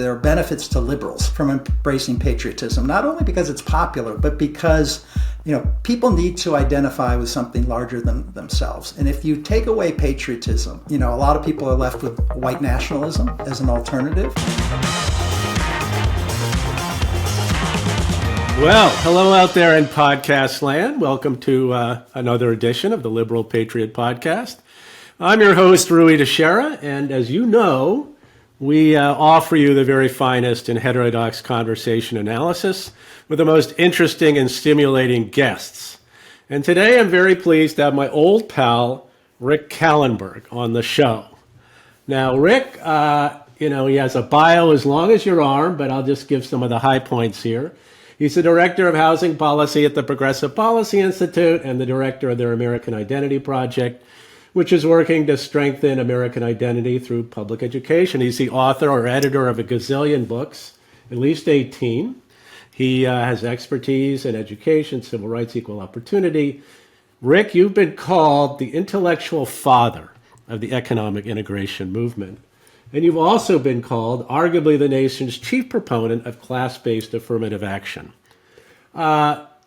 there are benefits to liberals from embracing patriotism, not only because it's popular, but because people need to identify with something larger than themselves. And if you take away patriotism, a lot of people are left with white nationalism as an alternative. Well, hello out there in podcast land. Welcome to another edition of the Liberal Patriot Podcast. I'm your host, Rui Teixeira, and as you know, we offer you the very finest in heterodox conversation analysis with the most interesting and stimulating guests. And today I'm very pleased to have my old pal, Rick Kahlenberg, on the show. Now, Rick, he has a bio as long as your arm, but I'll just give some of the high points here. He's the director of housing policy at the Progressive Policy Institute and the director of their American Identity Project, which is working to strengthen American identity through public education. He's the author or editor of a gazillion books, at least 18. He has expertise in education, civil rights, equal opportunity. Rick, you've been called the intellectual father of the economic integration movement. And you've also been called arguably the nation's chief proponent of class-based affirmative action.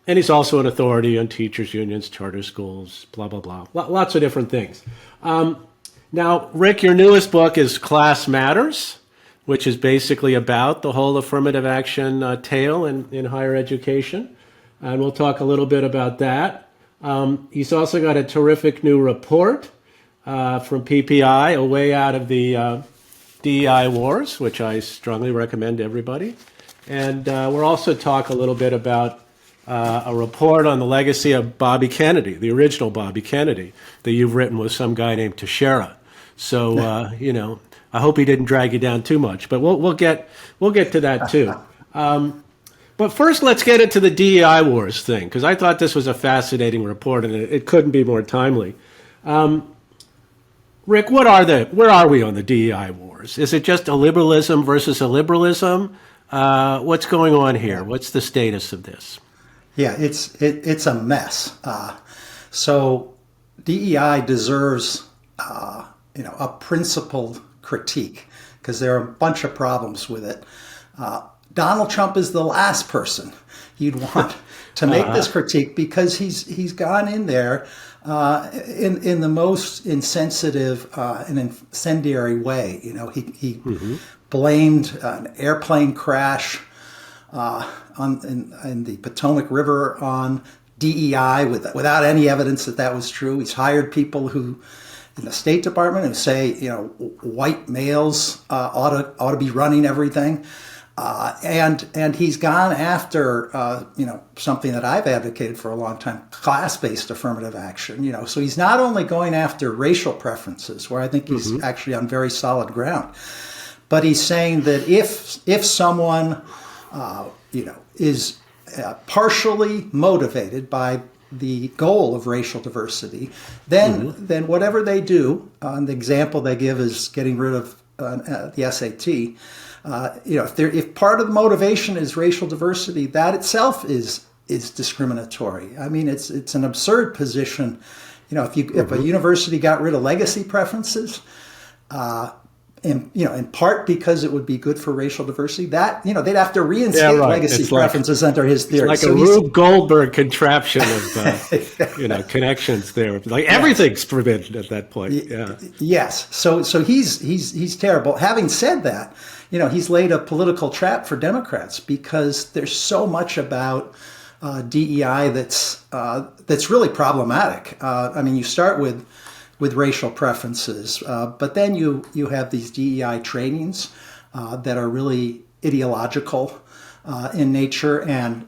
And he's also an authority on teachers' unions, charter schools, blah, blah, blah. Lots of different things. Now, Rick, your newest book is Class Matters, which is basically about the whole affirmative action tale in higher education. And we'll talk a little bit about that. He's also got a terrific new report from PPI, A Way Out of the DEI Wars, which I strongly recommend to everybody. And we'll also talk a little bit about a report on the legacy of Bobby Kennedy, the original Bobby Kennedy, that you've written with some guy named Teixeira. So, I hope he didn't drag you down too much, but we'll get to that too. But first, let's get into the DEI Wars thing, because I thought this was a fascinating report, and it couldn't be more timely. Rick, where are we on the DEI wars? Is it just a liberalism versus a liberalism? What's going on here? What's the status of this? Yeah, it's a mess. So DEI deserves a principled critique because there are a bunch of problems with it. Donald Trump is the last person you'd want to make this critique because he's gone in there in the most insensitive and incendiary way. He blamed an airplane crash in the Potomac River on DEI without any evidence that was true. He's hired people who in the State Department who say white males ought to be running everything. And he's gone after, something that I've advocated for a long time, class-based affirmative action, so he's not only going after racial preferences, where I think he's actually on very solid ground, but he's saying that if someone, is partially motivated by the goal of racial diversity, then whatever they do, the example they give is getting rid of the SAT, if part of the motivation is racial diversity, that itself is discriminatory. I mean, it's an absurd position. If a university got rid of legacy preferences, in part because it would be good for racial diversity, that they'd have to reinstate legacy preferences under his theory. It's like a Rube Goldberg contraption of connections there. Like everything's forbidden at that point. Yeah. Yes. So he's terrible. Having said that, he's laid a political trap for Democrats because there's so much about DEI that's really problematic. You start with racial preferences, but then you have these DEI trainings that are really ideological in nature, and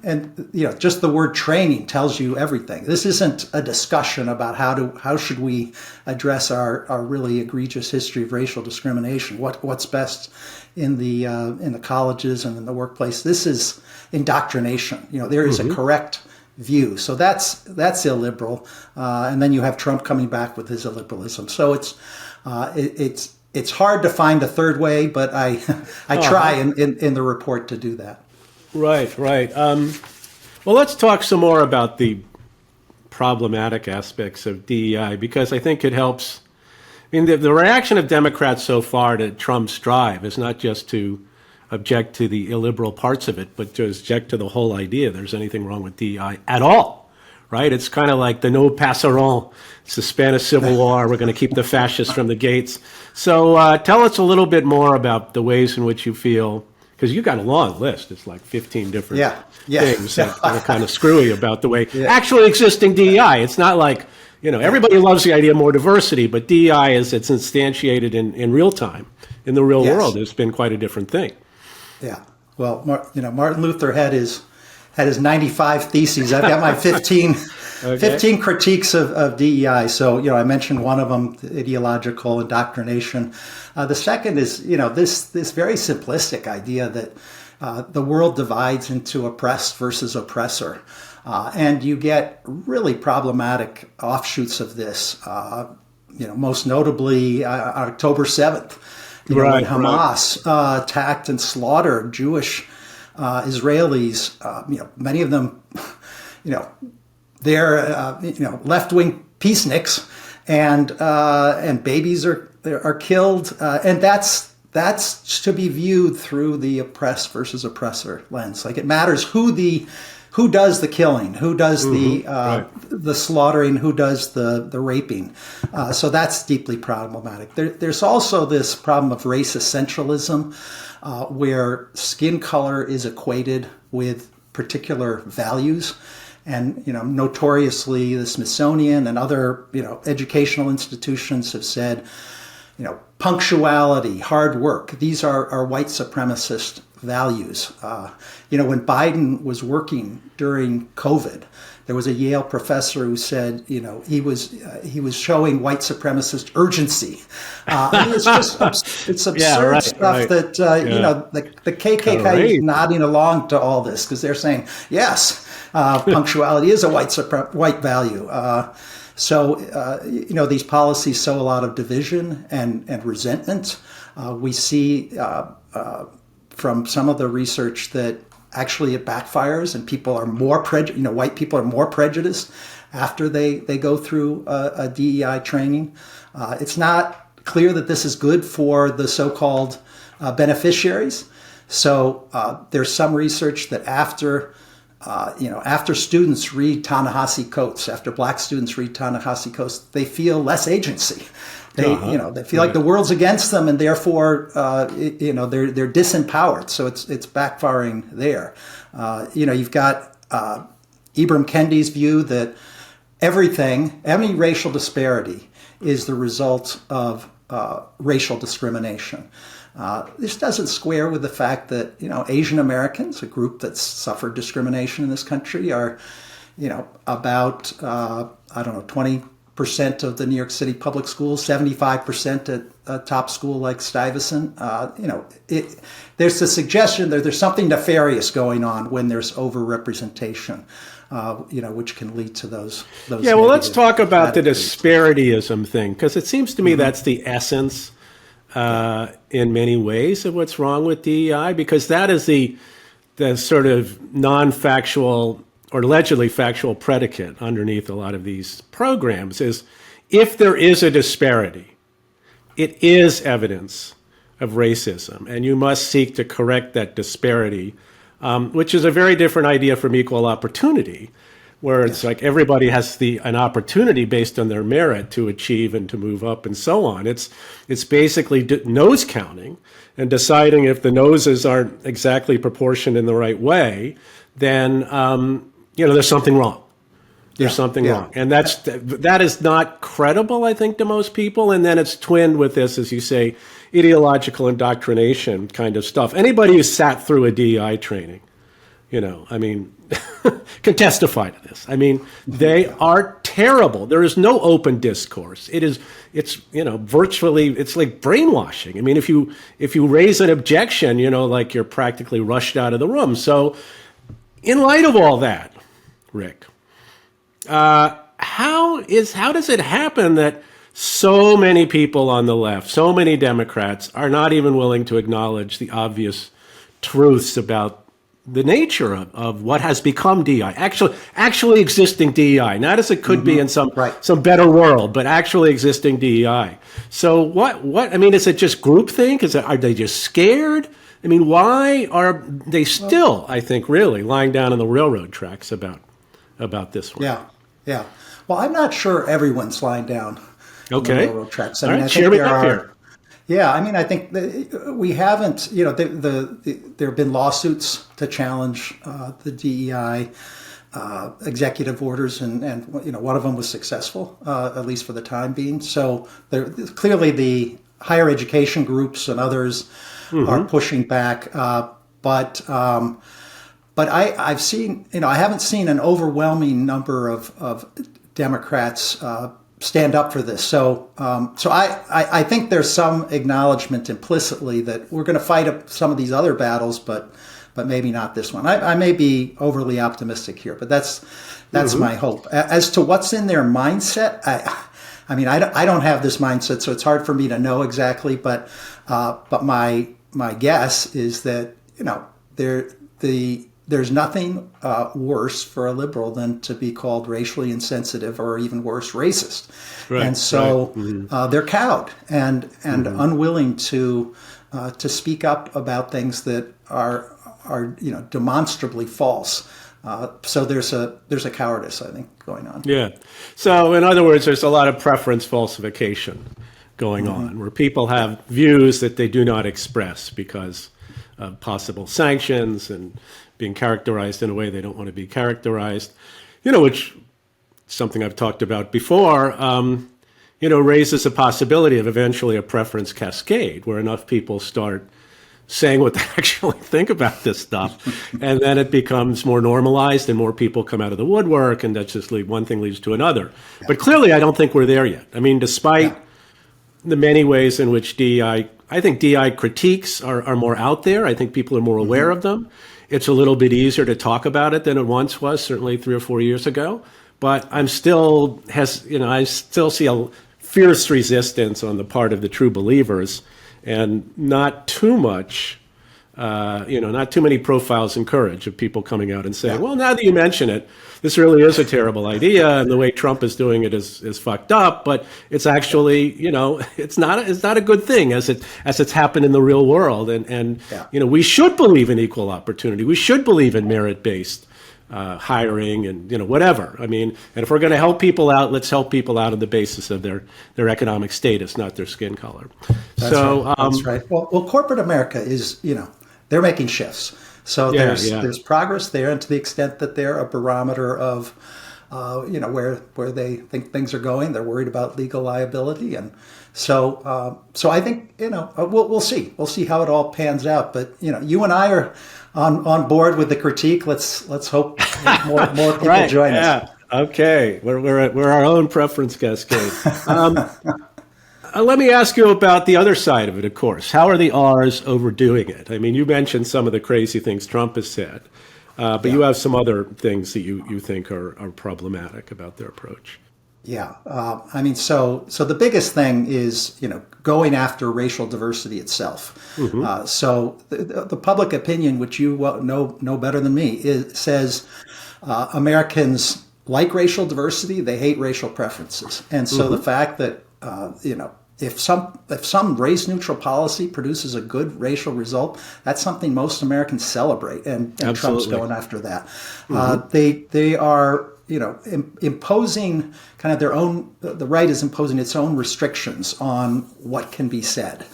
just the word training tells you everything. This isn't a discussion about how should we address our really egregious history of racial discrimination. What's best in the colleges and in the workplace. This is indoctrination. There is a correct view. So that's illiberal. And then you have Trump coming back with his illiberalism. So it's hard to find a third way, but I try in the report to do that. Right. Well, let's talk some more about the problematic aspects of DEI, because I think it helps. I mean, the reaction of Democrats so far to Trump's drive is not just to object to the illiberal parts of it, but to object to the whole idea there's anything wrong with DEI at all, right? It's kind of like the no passeront. It's the Spanish Civil War. We're going to keep the fascists from the gates. So tell us a little bit more about the ways in which you feel, because you got a long list. It's like 15 different things that are kind of screwy about the way actually existing DEI. It's not like, everybody loves the idea of more diversity, but DEI, as it's instantiated in real time, in the real world, has been quite a different thing. Yeah. Well, Martin Luther had his 95 theses. I've got my 15 critiques of DEI. So, I mentioned one of them, the ideological indoctrination. The second is, this very simplistic idea that the world divides into oppressed versus oppressor. And you get really problematic offshoots of this, most notably October 7th, when Hamas attacked and slaughtered Jewish Israelis. Many of them, they're left-wing peaceniks, and babies are killed, and that's to be viewed through the oppressed versus oppressor lens. Like, it matters who does the killing, who does the slaughtering, who does the raping. So that's deeply problematic. There's also this problem of race essentialism, where skin color is equated with particular values. And, notoriously, the Smithsonian and other, educational institutions have said, punctuality, hard work, these are white supremacist values. When Biden was working during COVID, there was a Yale professor who said, he was showing white supremacist urgency. It's just it's absurd stuff that the KKK is nodding along to all this, because they're saying, yes, punctuality is a white value. So these policies sow a lot of division and resentment. We see from some of the research that actually it backfires, and people are more white people are more prejudiced after they go through a DEI training. It's not clear that this is good for the so-called beneficiaries. So there's some research that after students read Ta-Nehisi Coates, after Black students read Ta-Nehisi Coates, they feel less agency. They feel like the world's against them, and therefore, they're disempowered. So it's backfiring there. You've got Ibram Kendi's view that any racial disparity is the result of racial discrimination. This doesn't square with the fact that, Asian Americans, a group that's suffered discrimination in this country, are, about, 20% of the New York City public schools, 75% at a top school like Stuyvesant. There's a suggestion that there's something nefarious going on when there's overrepresentation, which can lead to those. Yeah, well, let's talk about the disparityism thing, because it seems to me that's the essence in many ways of what's wrong with DEI, because that is the sort of non-factual or allegedly factual predicate underneath a lot of these programs is, if there is a disparity, it is evidence of racism, and you must seek to correct that disparity, which is a very different idea from equal opportunity, where it's like everybody has an opportunity based on their merit to achieve and to move up and so on. It's basically nose counting and deciding if the noses aren't exactly proportioned in the right way, then there's something wrong. There's something wrong. And that is not credible, I think, to most people. And then it's twinned with this, as you say, ideological indoctrination kind of stuff. Anybody who sat through a DEI training, can testify to this. They are terrible. There is no open discourse. It's virtually, it's like brainwashing. If you raise an objection, like you're practically rushed out of the room. So in light of all that, Rick, how does it happen that so many people on the left, so many Democrats, are not even willing to acknowledge the obvious truths about the nature of what has become DEI, actually existing DEI, not as it could be in some better world, but actually existing DEI. So what? Is it just groupthink? Are they just scared? I mean, why are they still, I think, really lying down on the railroad tracks about this one? Yeah, yeah. Well, I'm not sure everyone's lying down on the Okay. railroad tracks. All I mean, right, I cheer think me there up are. here. Yeah, I mean, I think we haven't. There have been lawsuits to challenge the DEI executive orders, and one of them was successful, at least for the time being. So clearly the higher education groups and others are pushing back, but I've seen, I haven't seen an overwhelming number of Democrats stand up for this. So I think there's some acknowledgement implicitly that we're going to fight some of these other battles, but maybe not this one. I may be overly optimistic here, but that's my hope. As to what's in their mindset, I mean, I don't have this mindset, so it's hard for me to know exactly. But my guess is that there's nothing worse for a liberal than to be called racially insensitive, or even worse, racist. Right, and so right. they're cowed and unwilling to speak up about things that are demonstrably false. So there's a cowardice, I think, going on. Yeah. So in other words, there's a lot of preference falsification going on, where people have views that they do not express because of possible sanctions and being characterized in a way they don't want to be characterized, which is something I've talked about before, raises a possibility of eventually a preference cascade where enough people start saying what they actually think about this stuff. And then it becomes more normalized and more people come out of the woodwork, and that's just one thing leads to another. Yeah. But clearly, I don't think we're there yet. I mean, despite the many ways in which I think DEI critiques are more out there. I think people are more aware of them. It's a little bit easier to talk about it than it once was, certainly 3 or 4 years ago. But I still see a fierce resistance on the part of the true believers, and not too much, not too many profiles and courage of people coming out and saying, well, now that you mention it, this really is a terrible idea, and the way Trump is doing it is fucked up, but it's actually, it's not a good thing as it's happened in the real world. And we should believe in equal opportunity. We should believe in merit-based hiring and whatever. I mean, and if we're going to help people out, let's help people out on the basis of their economic status, not their skin color. That's right. Well, corporate America is, they're making shifts. So there's progress there, and to the extent that they're a barometer of, where they think things are going, they're worried about legal liability, and so I think we'll see. We'll see how it all pans out. But you and I are on board with the critique. Let's hope more people right, join us. Okay, we're our own preference cascade. Let me ask you about the other side of it, of course. How are the R's overdoing it? I mean, you mentioned some of the crazy things Trump has said, but you have some other things that you think are problematic about their approach. Yeah. I mean, so the biggest thing is, going after racial diversity itself. So the public opinion, which you know better than me, says Americans like racial diversity, they hate racial preferences. And so the fact that, if some race-neutral policy produces a good racial result, that's something most Americans celebrate, and Trump's going after that. They are, imposing kind of their own. The right is imposing its own restrictions on what can be said.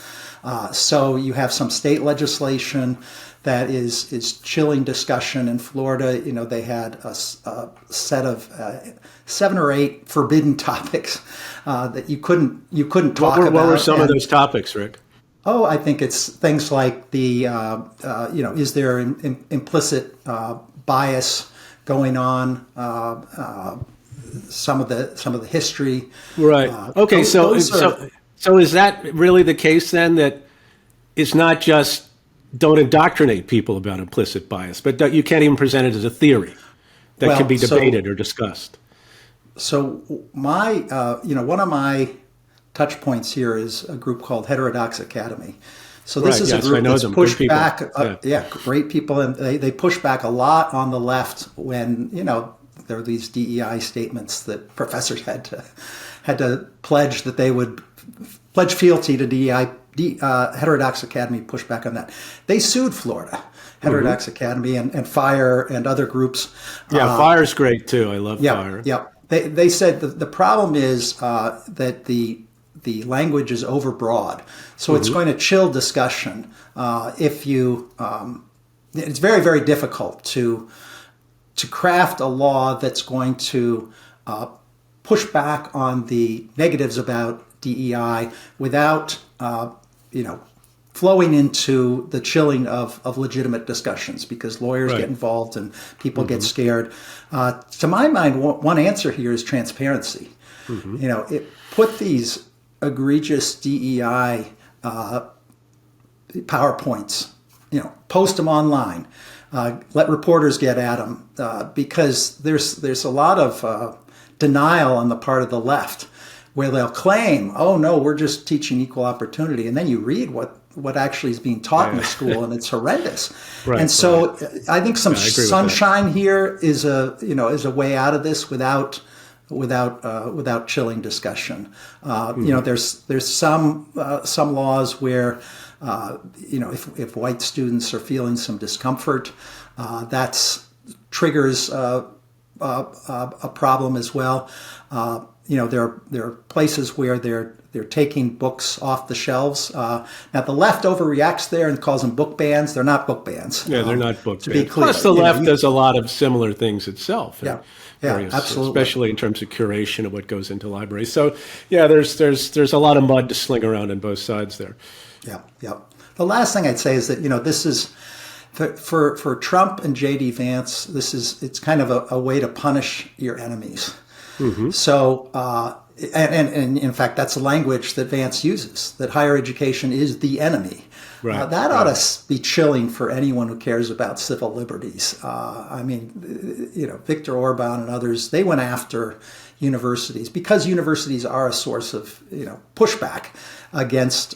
So you have some state legislation that is chilling discussion. In Florida, they had a set of 7 or 8 forbidden topics that you couldn't talk about. What were some of those topics, Rick? Oh, I think it's things like the is there implicit bias going on? Some of the history. Right. Okay. So is that really the case then, that it's not just don't indoctrinate people about implicit bias, but that you can't even present it as a theory that can be debated or discussed? So my, one of my touch points here is a group called Heterodox Academy. So this is a group that's pushed back. Great people, and they push back a lot on the left when there are these DEI statements that professors had to pledge that they would pledge fealty to DEI Heterodox Academy pushed back on that. They sued Florida Heterodox Academy and Fire and other groups. Yeah, Fire's great too. I love Fire. Yeah. They said the problem is that the language is overbroad, so it's going to chill discussion. If you, it's very, very difficult to craft a law that's going to push back on the negatives about DEI without, flowing into the chilling of legitimate discussions, because lawyers get involved and people get scared. To my mind, one answer here is transparency. Put these egregious DEI PowerPoints, post them online, let reporters get at them, because there's a lot of denial on the part of the left, where they'll claim, oh no, we're just teaching equal opportunity, and then you read what actually is being taught in the school, and it's horrendous. And so I think some sunshine here is a way out of this without chilling discussion. There's some laws where if white students are feeling some discomfort, that's triggers a problem as well. There are places where they're taking books off the shelves. Now the left overreacts there and calls them book bans. They're not book bans. Yeah, they're not book bans. To be clear, plus, the left does a lot of similar things itself. Yeah, absolutely. Especially in terms of curation of what goes into libraries. So, yeah, there's a lot of mud to sling around on both sides there. Yeah. The last thing I'd say is that this is for Trump and J.D. Vance. It's kind of a way to punish your enemies. So, and in fact, that's the language that Vance uses, that higher education is the enemy. That ought to be chilling for anyone who cares about civil liberties. Viktor Orban and others, they went after universities because universities are a source of pushback against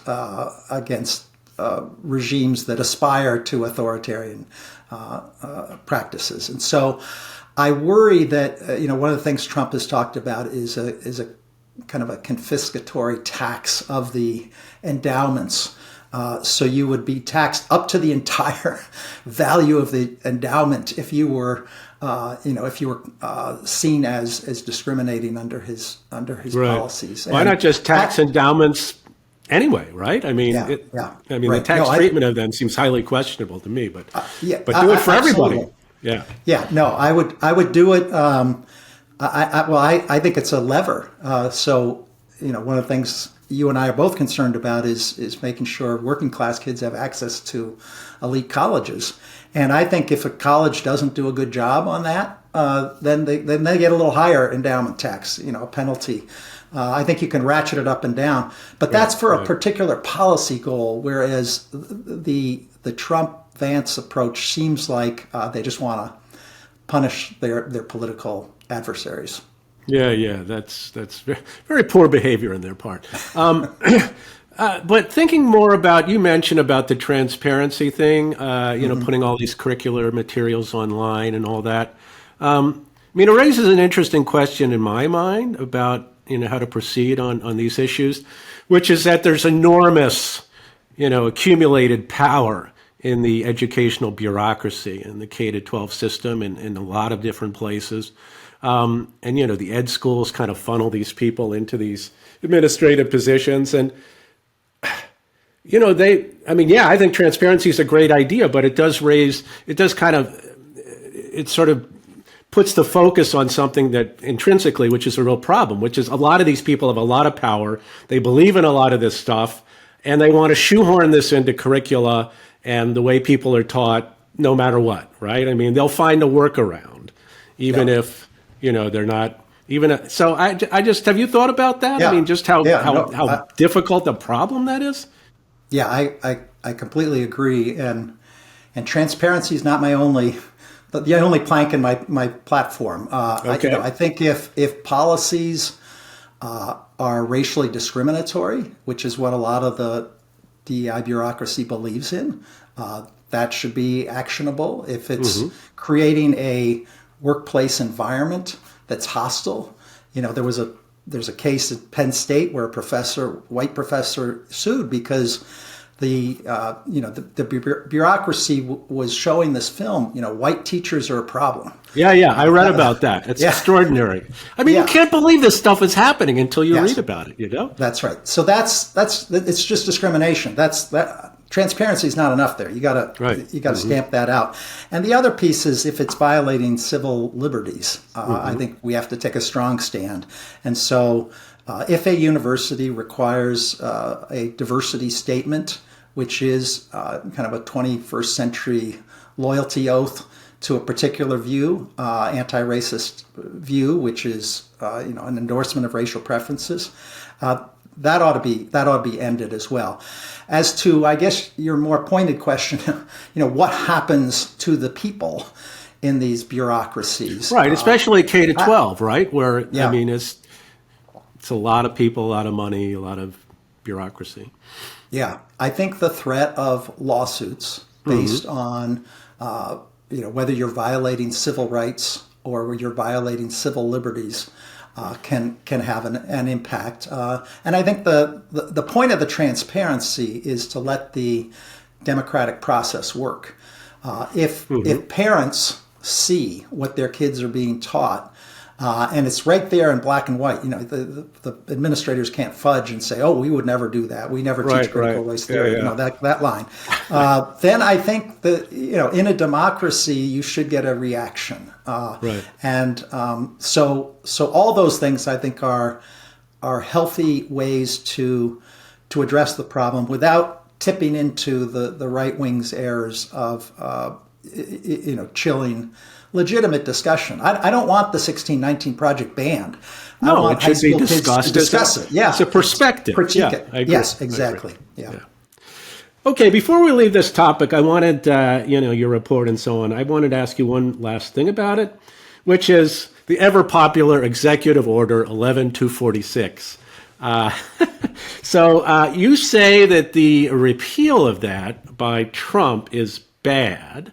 regimes that aspire to authoritarian practices. And so I worry that one of the things Trump has talked about is a kind of a confiscatory tax of the endowments. So you would be taxed up to the entire value of the endowment if you were seen as discriminating under his policies. Why not just tax endowments anyway, right? I mean, the tax treatment of them seems highly questionable to me, but do it for everybody. I would do it. I think it's a lever. So one of the things you and I are both concerned about is making sure working class kids have access to elite colleges. And I think if a college doesn't do a good job on that, then they get a little higher endowment tax, a penalty. I think you can ratchet it up and down, but that's for a particular policy goal. Whereas the Trump-Vance approach seems like they just want to punish their political adversaries. Yeah, that's very, very poor behavior on their part. But thinking more about, you mentioned about the transparency thing, putting all these curricular materials online and all that. It raises an interesting question in my mind about how to proceed on these issues, which is that there's enormous, accumulated power in the educational bureaucracy and the K-12 system in a lot of different places. The ed schools kind of funnel these people into these administrative positions. And, I think transparency is a great idea, but it sort of puts the focus on something that intrinsically, which is a real problem, which is a lot of these people have a lot of power. They believe in a lot of this stuff, and they want to shoehorn this into curricula and the way people are taught no matter what, right? I mean, they'll find a workaround, even if, they're not even. So I just, have you thought about that? Yeah. I mean, just how difficult a problem that is? Yeah, I completely agree. And transparency is not the only plank in my platform. I think if policies are racially discriminatory, which is what a lot of the DEI bureaucracy believes in, that should be actionable. If it's creating a workplace environment that's hostile, there was a there's a case at Penn State where a white professor sued because the bureaucracy was showing this film. White teachers are a problem. Yeah, I read about that. It's extraordinary. I mean, you can't believe this stuff is happening until you read about it. That's right. So it's just discrimination. Transparency is not enough there. You gotta stamp that out. And the other piece is if it's violating civil liberties, I think we have to take a strong stand. And so if a university requires a diversity statement, which is kind of a 21st century loyalty oath to a particular view, anti-racist view, which is an endorsement of racial preferences, that ought to be ended as well. As to, I guess, your more pointed question, what happens to the people in these bureaucracies? Right, especially K to 12, right? Where I mean, it's a lot of people, a lot of money, a lot of bureaucracy. Yeah, I think the threat of lawsuits based on whether you're violating civil rights or you're violating civil liberties can have an impact. And I think the point of the transparency is to let the democratic process work. If parents see what their kids are being taught, and it's right there in black and white. The administrators can't fudge and say, "Oh, we would never do that. We never teach critical race theory." That line. Then I think that in a democracy, you should get a reaction. And so all those things I think are healthy ways to address the problem without tipping into the right wing's errors of chilling legitimate discussion. I don't want the 1619 Project banned. I want it should be discussed. To discuss it. Yeah, it's a perspective. Critique it. I agree. Yes, exactly. Yeah. Okay, before we leave this topic, I wanted, your report and so on, I wanted to ask you one last thing about it, which is the ever popular Executive Order 11246. So you say that the repeal of that by Trump is bad.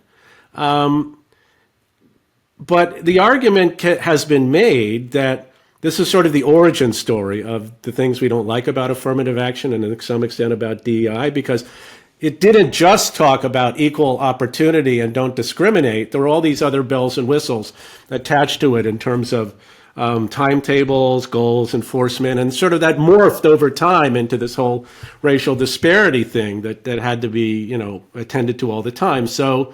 But the argument has been made that this is sort of the origin story of the things we don't like about affirmative action and to some extent about DEI, because it didn't just talk about equal opportunity and don't discriminate. There were all these other bells and whistles attached to it in terms of timetables, goals, enforcement, and sort of that morphed over time into this whole racial disparity thing that had to be, attended to all the time. So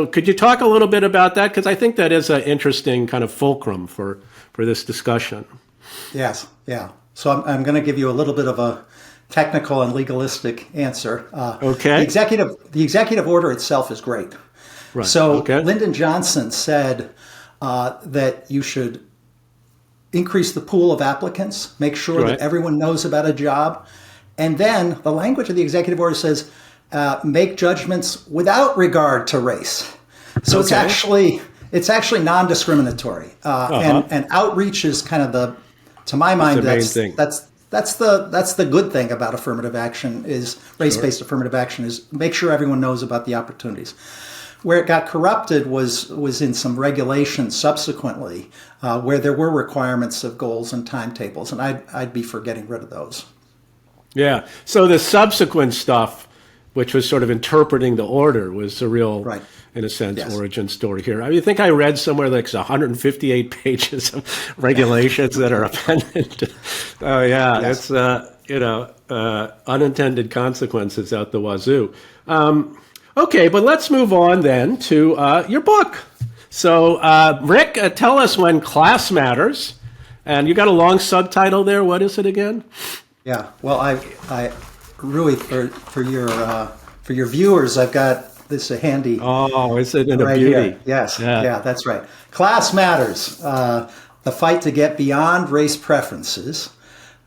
could you talk a little bit about that? Because I think that is an interesting kind of fulcrum for this discussion. Yes, yeah. So I'm going to give you a little bit of a technical and legalistic answer. Okay. The executive order itself is great. Right. So Lyndon Johnson said that you should increase the pool of applicants, make sure that everyone knows about a job, and then the language of the executive order says, make judgments without regard to race. So it's actually non-discriminatory, and outreach is kind of to my mind, that's the good thing about affirmative action is race-based affirmative action is make sure everyone knows about the opportunities. Where it got corrupted was in some regulations subsequently, where there were requirements of goals and timetables, and I'd be for getting rid of those. Yeah. So the subsequent stuff, which was sort of interpreting the order, was a real, in a sense, origin story here. I think I read somewhere like 158 pages of regulations that are appended. It's, unintended consequences out the wazoo. Okay, but let's move on then to your book. So, Rick, tell us when class matters. And you got a long subtitle there. What is it again? Yeah, well, I Rui, for your viewers, I've got this a handy. Oh, is it in a right beauty? Here. Yes, yeah, that's right. Class matters. The fight to get beyond race preferences,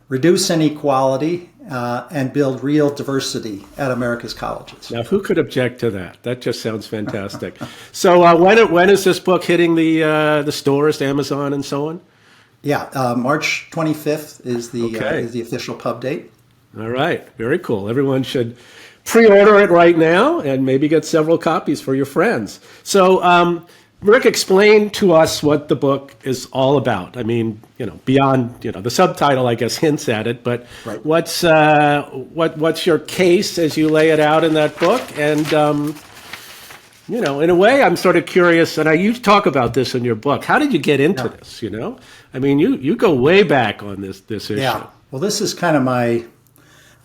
reduce inequality, and build real diversity at America's colleges. Now, who could object to that? That just sounds fantastic. So, when is this book hitting the stores, Amazon, and so on? Yeah, March 25th is the official pub date. All right. Very cool. Everyone should pre-order it right now and maybe get several copies for your friends. So Rick, explain to us what the book is all about. I mean, beyond, the subtitle, I guess, hints at it, but Right. what's your case as you lay it out in that book? And, in a way, I'm sort of curious, and you talk about this in your book. How did you get into this, I mean, you go way back on this issue. Yeah. Well, this is kind of my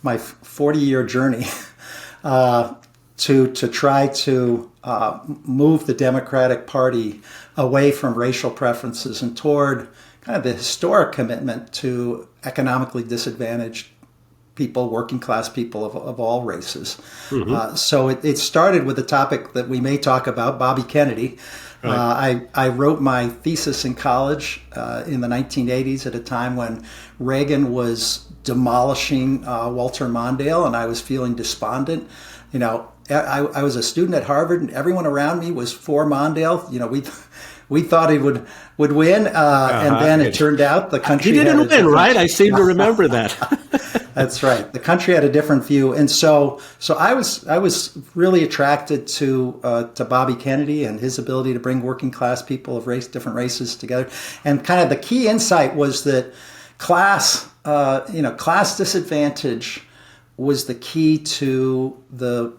40-year journey to try to move the Democratic Party away from racial preferences and toward kind of the historic commitment to economically disadvantaged people, working class people of all races. So it started with a topic that we may talk about, Bobby Kennedy. Right. I wrote my thesis in college in the 1980s at a time when Reagan was demolishing Walter Mondale, and I was feeling despondent. I was a student at Harvard, and everyone around me was for Mondale. We thought he would win, and then it turned out the country he didn't win, right? I seem to remember that. That's right. The country had a different view, and so I was really attracted to Bobby Kennedy and his ability to bring working class people of different races together. And kind of the key insight was that class disadvantage was the key to the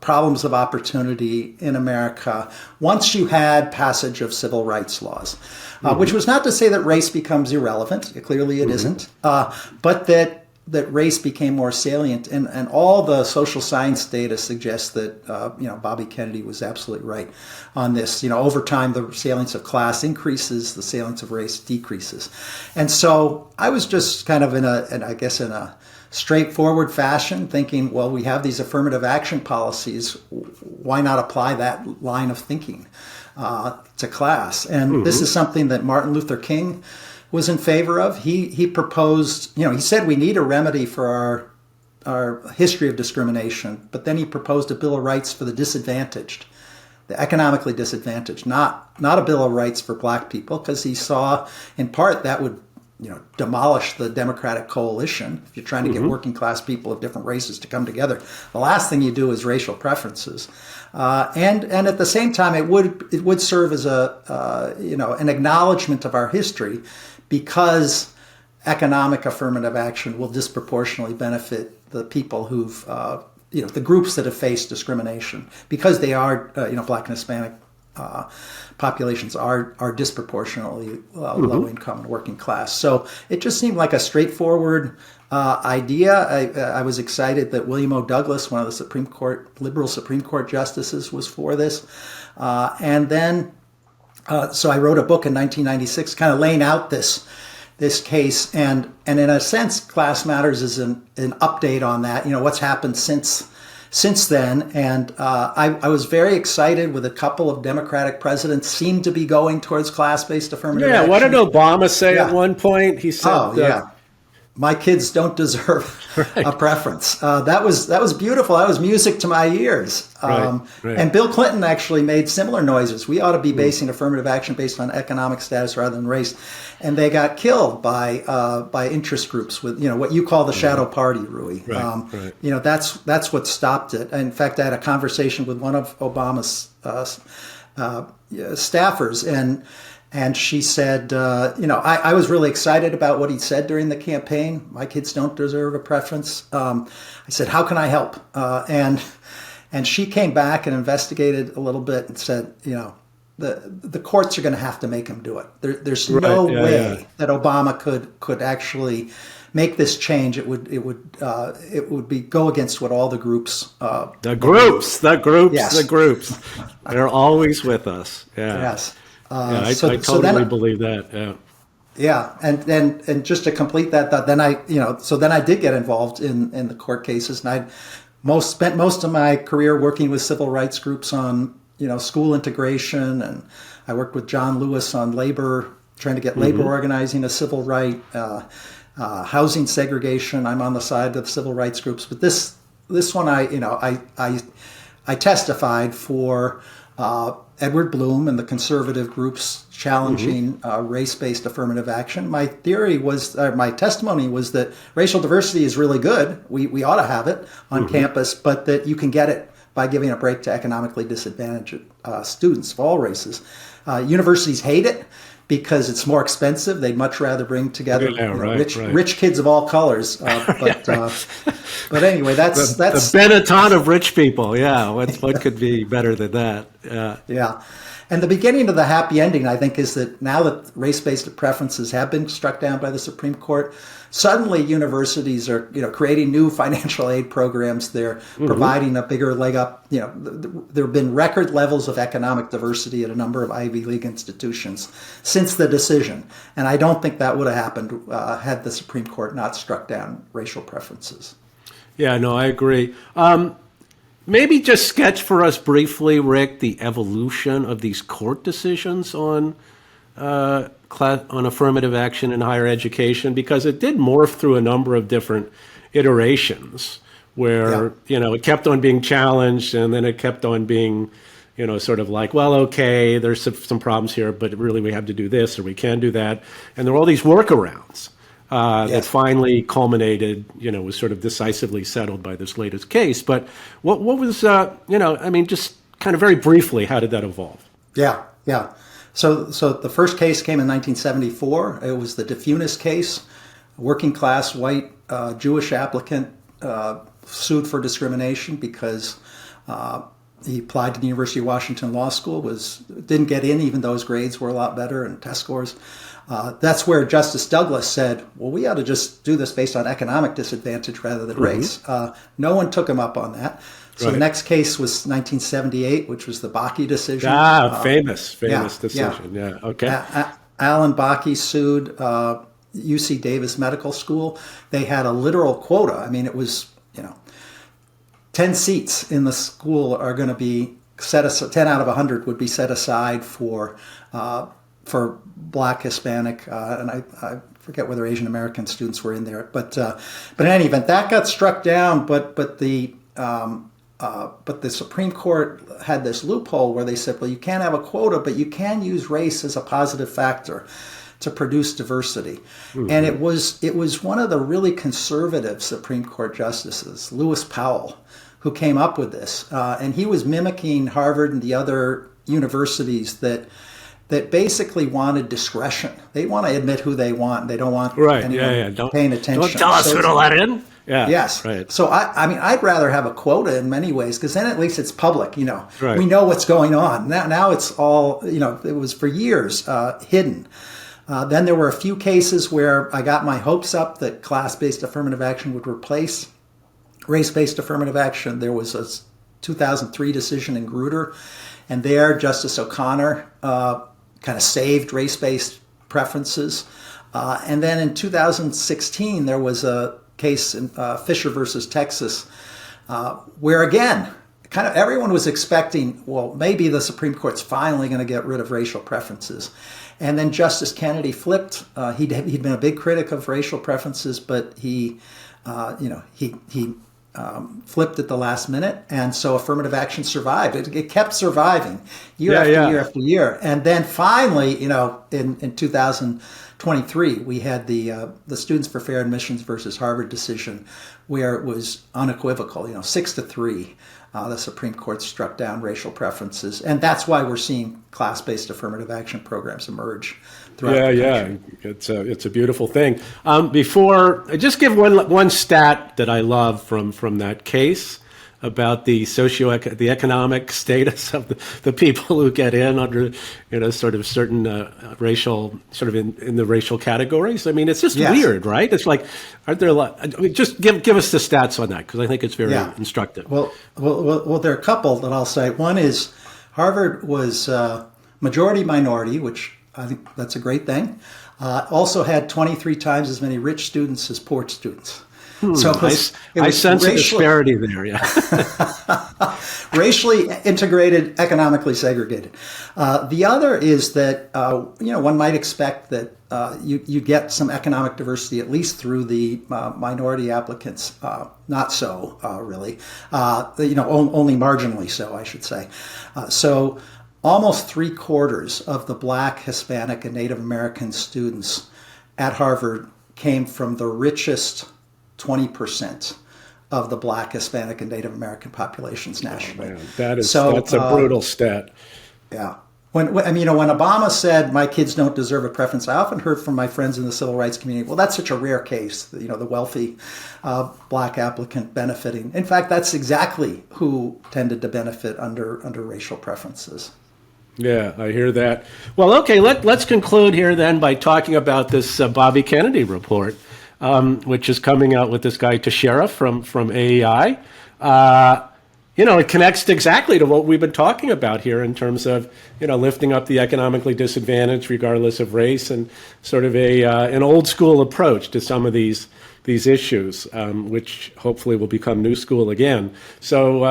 problems of opportunity in America once you had passage of civil rights laws, which was not to say that race becomes irrelevant. Clearly it isn't, but that race became more salient. And all the social science data suggests that, Bobby Kennedy was absolutely right on this. Over time, the salience of class increases, the salience of race decreases. And so I was just kind of in a straightforward fashion, thinking, well, we have these affirmative action policies. Why not apply that line of thinking to class? And this is something that Martin Luther King was in favor of. He proposed, he said we need a remedy for our history of discrimination, but then he proposed a Bill of Rights for the disadvantaged, the economically disadvantaged, not a Bill of Rights for black people, because he saw in part that would demolish the Democratic coalition. If you're trying to get working class people of different races to come together, the last thing you do is racial preferences. And at the same time, it would serve as an acknowledgement of our history, because economic affirmative action will disproportionately benefit the people who've the groups that have faced discrimination, because they are Black and Hispanic populations are disproportionately low income and working class. So it just seemed like a straightforward idea. I was excited that William O. Douglas, one of the liberal Supreme Court justices, was for this. And then, so I wrote a book in 1996, kind of laying out this case, and in a sense, Class Matters is an update on that. What's happened since then, and I was very excited with a couple of Democratic presidents seemed to be going towards class-based affirmative action. What did Obama say at one point? He said, my kids don't deserve a preference. That was beautiful. That was music to my ears. Right. And Bill Clinton actually made similar noises. We ought to be basing affirmative action based on economic status rather than race. And they got killed by interest groups with what you call the shadow party, Rui. That's what stopped it. In fact, I had a conversation with one of Obama's staffers, and she said, I was really excited about what he said during the campaign. My kids don't deserve a preference. I said, how can I help? And she came back and investigated a little bit and said, the courts are going to have to make him do it. There's no way that Obama could actually make this change. It would go against what all the groups. The groups. They're always with us. Yeah. Yes. I totally believe that. Yeah. Yeah, and just to complete that thought, then I did get involved in the court cases, and I spent most of my career working with civil rights groups on school integration, and I worked with John Lewis on labor, trying to get labor organizing a civil right, housing segregation. I'm on the side of the civil rights groups, but this one I testified for Edward Blum and the conservative groups challenging race-based affirmative action. My testimony was that racial diversity is really good. We ought to have it on campus, but that you can get it by giving a break to economically disadvantaged students of all races. Universities hate it because it's more expensive. They'd much rather bring together rich kids of all colors. But anyway, that's the Benetton of rich people. Yeah, what could be better than that? Yeah. And the beginning of the happy ending, I think, is that now that race-based preferences have been struck down by the Supreme Court, suddenly universities are, creating new financial aid programs. They're providing a bigger leg up. There have been record levels of economic diversity at a number of Ivy League institutions since the decision. And I don't think that would have happened had the Supreme Court not struck down racial preferences. Yeah, no, I agree. Maybe just sketch for us briefly, Rick, the evolution of these court decisions on affirmative action in higher education, because it did morph through a number of different iterations where, it kept on being challenged and then it kept on being, sort of like, well, okay, there's some problems here, but really we have to do this or we can do that. And there were all these workarounds. That finally culminated, was sort of decisively settled by this latest case. But what was, just kind of very briefly, how did that evolve? Yeah. So the first case came in 1974. It was the DeFunis case. A working class white Jewish applicant sued for discrimination because he applied to the University of Washington Law School, didn't get in even though his grades were a lot better and test scores. That's where Justice Douglas said, well, we ought to just do this based on economic disadvantage rather than race. No one took him up on that. So the next case was 1978, which was the Bakke decision. Famous decision. Yeah. Okay. Alan Bakke sued UC Davis Medical School. They had a literal quota. I mean, it was, 10 seats in the school are going to be set aside, 10 out of 100 would be set aside for Black, Hispanic, and I forget whether Asian American students were in there. But in any event, that got struck down. But the Supreme Court had this loophole where they said, well, you can't have a quota, but you can use race as a positive factor to produce diversity. And it was one of the really conservative Supreme Court justices, Lewis Powell, who came up with this. And he was mimicking Harvard and the other universities that basically wanted discretion. They want to admit who they want. They don't want anyone paying attention. Don't tell us who to let in. Yeah. Yes. Right. So I'd rather have a quota in many ways, because then at least it's public. We know what's going on. Now it's all, it was for years hidden. Then there were a few cases where I got my hopes up that class-based affirmative action would replace race-based affirmative action. There was a 2003 decision in Grutter, and there Justice O'Connor kind of saved race-based preferences. And then in 2016, there was a case in Fisher versus Texas, where again, kind of everyone was expecting, well, maybe the Supreme Court's finally going to get rid of racial preferences. And then Justice Kennedy flipped. He'd been a big critic of racial preferences, but he flipped at the last minute, and so affirmative action survived. It kept surviving year after year. And then finally, in 2023, we had the Students for Fair Admissions versus Harvard decision, where it was unequivocal, 6-3. The Supreme Court struck down racial preferences, and that's why we're seeing class-based affirmative action programs emerge throughout the country. It's a beautiful thing. Before I just give one stat that I love from that case about the economic status of the people who get in under sort of certain racial sort of in the racial categories. I mean, it's just weird, right? It's like, aren't there a lot? I mean, just give us the stats on that, because I think it's very instructive. Well, there are a couple that I'll say. One is Harvard was majority minority, which I think that's a great thing. Also had 23 times as many rich students as poor students. So I sense a disparity there, racially integrated, economically segregated. The other is that, one might expect that you get some economic diversity, at least through the minority applicants. Not so, really. Only marginally so, I should say. So almost 3/4 of the Black, Hispanic, and Native American students at Harvard came from the richest 20% of the Black, Hispanic, and Native American populations nationally. Man, that's a brutal stat. Yeah. When Obama said my kids don't deserve a preference, I often heard from my friends in the civil rights community, well, that's such a rare case, the wealthy Black applicant benefiting. In fact, that's exactly who tended to benefit under racial preferences. Yeah, I hear that. Well, okay, let's conclude here then by talking about this Bobby Kennedy report, which is coming out with this guy Teixeira from AEI. It connects exactly to what we've been talking about here in terms of, lifting up the economically disadvantaged regardless of race, and sort of an old school approach to some of these issues, which hopefully will become new school again. So,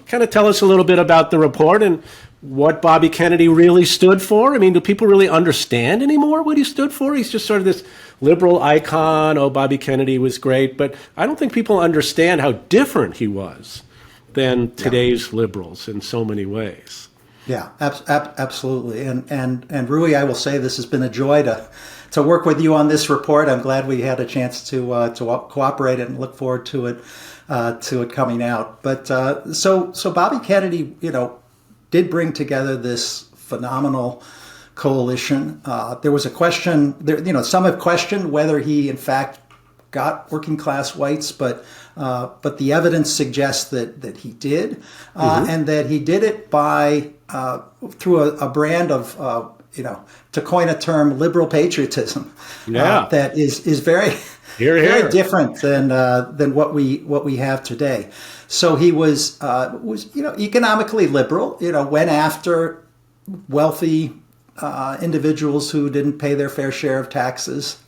kind of tell us a little bit about the report and what Bobby Kennedy really stood for. I mean, do people really understand anymore what he stood for? He's just sort of this liberal icon. Oh, Bobby Kennedy was great. But I don't think people understand how different he was than today's liberals in so many ways. Yeah, absolutely. And Rui, I will say this has been a joy to work with you on this report. I'm glad we had a chance to cooperate and look forward to it coming out. But so Bobby Kennedy, did bring together this phenomenal coalition. There was a question. Some have questioned whether he in fact got working class whites, but the evidence suggests that he did, and that he did it by through a brand of to coin a term, liberal patriotism. That is very very different than what we have today. So he was economically liberal. Went after wealthy individuals who didn't pay their fair share of taxes.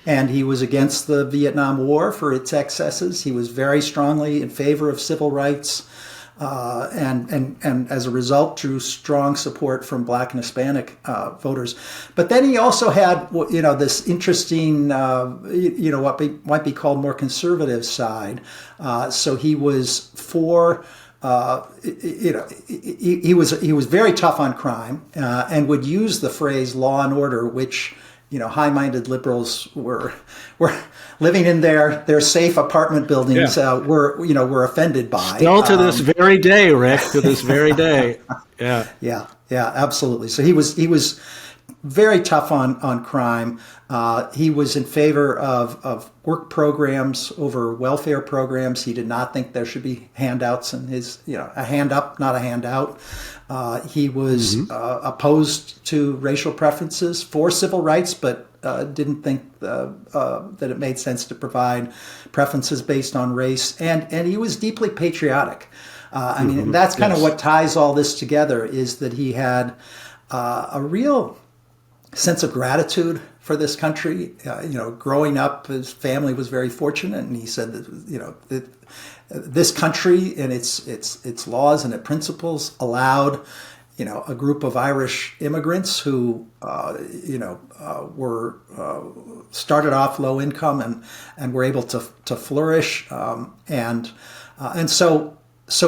And he was against the Vietnam War for its excesses. He was very strongly in favor of civil rights, and as a result, drew strong support from Black and Hispanic voters. But then he also had, this interesting, what might be called more conservative side. So he was for. He was very tough on crime, and would use the phrase law and order, which high-minded liberals were living in their safe apartment buildings were offended by. Still to this very day, Rick. To this very day. Yeah, absolutely. So he was very tough on crime. He was in favor of work programs over welfare programs. He did not think there should be handouts in his, a hand up, not a handout. He was opposed to racial preferences, for civil rights, but didn't think that it made sense to provide preferences based on race. And he was deeply patriotic. And that's kind of what ties all this together, is that he had a real sense of gratitude for this country. Growing up, his family was very fortunate, and he said that this country and its laws and its principles allowed a group of Irish immigrants who were started off low income and were able to flourish, and so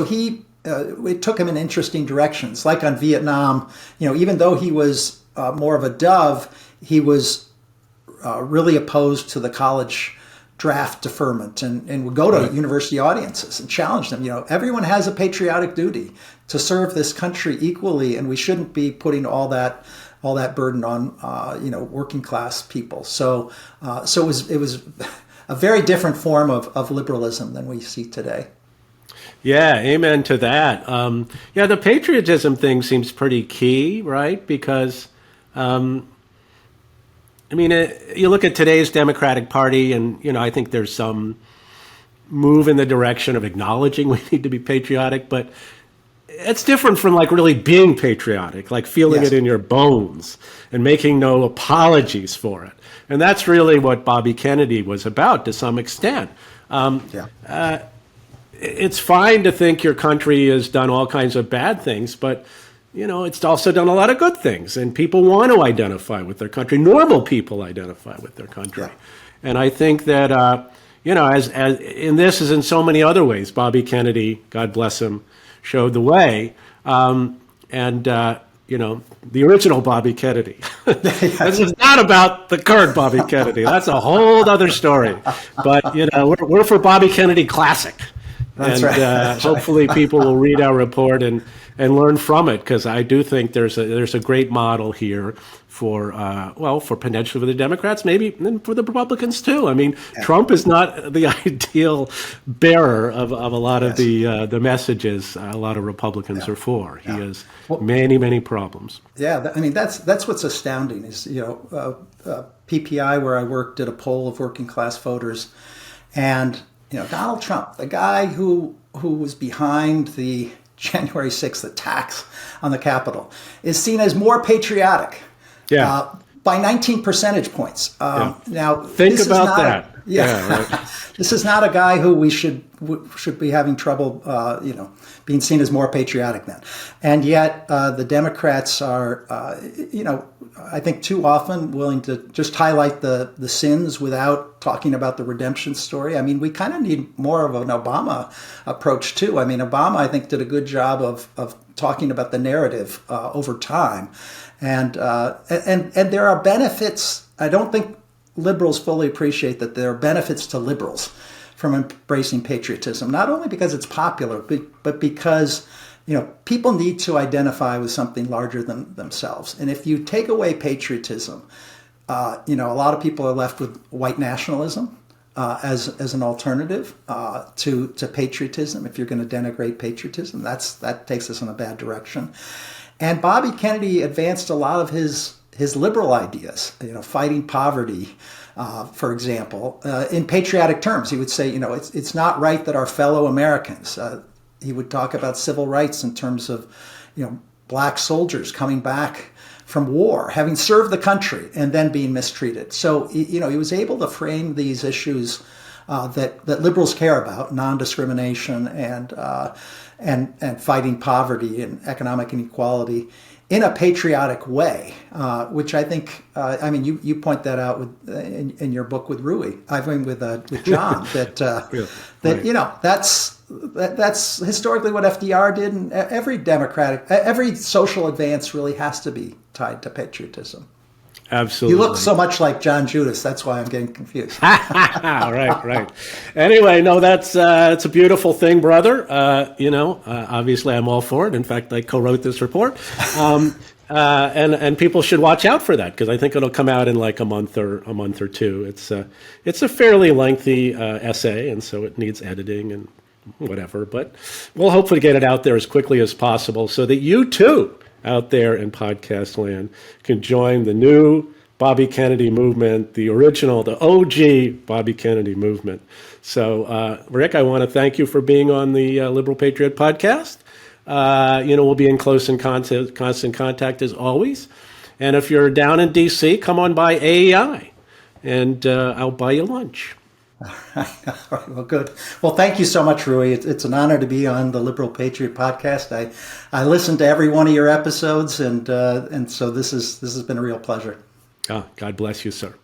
he it took him in interesting directions. Like on Vietnam, even though he was more of a dove, he was really opposed to the college draft deferment, and would go to university audiences and challenge them. Everyone has a patriotic duty to serve this country equally, and we shouldn't be putting all that burden on working class people. So it was a very different form of liberalism than we see today. Yeah, amen to that. The patriotism thing seems pretty key, right? Because you look at today's Democratic Party, and I think there's some move in the direction of acknowledging we need to be patriotic, but it's different from like really being patriotic, like feeling it in your bones and making no apologies for it. And that's really what Bobby Kennedy was about to some extent. It's fine to think your country has done all kinds of bad things, but it's also done a lot of good things, and people want to identify with their country. Normal people identify with their country. And I think that, as in this as in so many other ways, Bobby Kennedy, God bless him, showed the way. the original Bobby Kennedy. This is not about the current Bobby Kennedy. That's a whole other story. But, we're for Bobby Kennedy Classic. That's and right. hopefully people will read our report and learn from it, because I do think there's a great model here for potentially for the Democrats, maybe, and for the Republicans too. I mean, Trump is not the ideal bearer of a lot of the messages a lot of Republicans are for. He has many problems. Yeah, I mean, that's what's astounding is, PPI, where I worked, did a poll of working class voters, and Donald Trump, the guy who was behind the January 6th attacks on the Capitol, is seen as more patriotic. Yeah. By 19 percentage points. Now, think about that. Right. This is not a guy who we should be having trouble, being seen as more patriotic than. And yet, the Democrats are, I think too often willing to just highlight the sins without talking about the redemption story. I mean, we kind of need more of an Obama approach too. I mean, Obama, I think, did a good job of talking about the narrative over time. And there are benefits. I don't think liberals fully appreciate that there are benefits to liberals from embracing patriotism, not only because it's popular, but because people need to identify with something larger than themselves. And if you take away patriotism, a lot of people are left with white nationalism as an alternative to patriotism. If you're going to denigrate patriotism, that takes us in a bad direction. And Bobby Kennedy advanced a lot of his liberal ideas, fighting poverty, for example, in patriotic terms. He would say, it's not right that our fellow Americans, he would talk about civil rights in terms of, black soldiers coming back from war, having served the country and then being mistreated. So, he was able to frame these issues that liberals care about, non-discrimination and fighting poverty and economic inequality, in a patriotic way, which I think, you point that out in your book with Rui, with John, that's historically what FDR did, and every social advance really has to be tied to patriotism. Absolutely. You look so much like John Judas. That's why I'm getting confused. Right. Anyway, no, it's a beautiful thing, brother. Obviously I'm all for it. In fact, I co-wrote this report. And people should watch out for that, because I think it'll come out in like a month or two. It's a fairly lengthy essay, and so it needs editing and whatever. But we'll hopefully get it out there as quickly as possible so that you too, out there in podcast land, can join the new Bobby Kennedy movement, the OG Bobby Kennedy movement. So, Rick, I want to thank you for being on the Liberal Patriot podcast. We'll be in constant contact as always. And if you're down in D.C., come on by AEI, and I'll buy you lunch. All right, well, good. Well, thank you so much, Rui. It's an honor to be on the Liberal Patriot podcast. I listened to every one of your episodes, and so this has been a real pleasure. God bless you, sir.